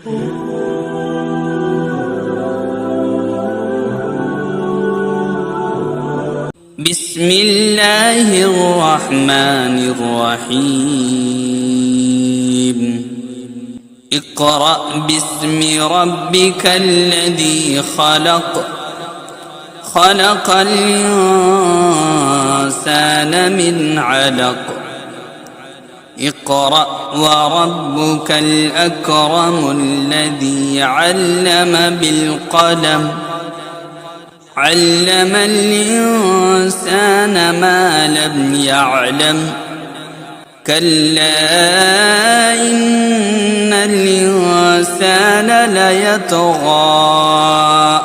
بسم الله الرحمن الرحيم اقرأ باسم ربك الذي خلق خلق الإنسان من علق اقرأ وربك الأكرم الذي علم بالقلم علم الإنسان ما لم يعلم كلا إن الإنسان ليطغى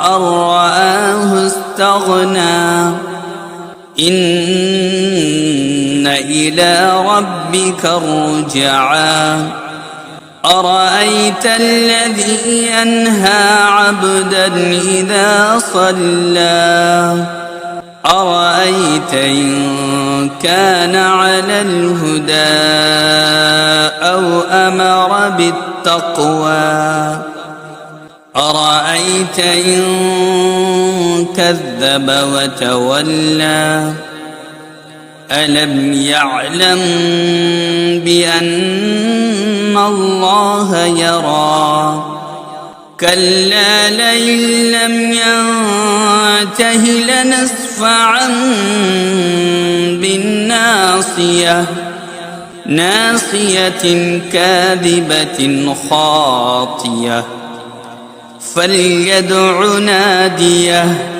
أن رآه استغنى إن إلى ربك الرجعى أرأيت الذي ينهى عبدا إذا صلى أرأيت إن كان على الهدى أو أمر بالتقوى أرأيت إن كذب وتولى ألم يعلم بأن الله يرى كلا لئن لم ينته لنسفعا بالناصية ناصية كاذبة خاطية فليدع ناديه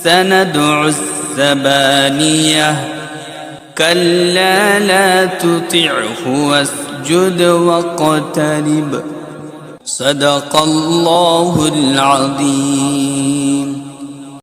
سندع الزبانية كلا لا تطعه واسجد واقترب صدق الله العظيم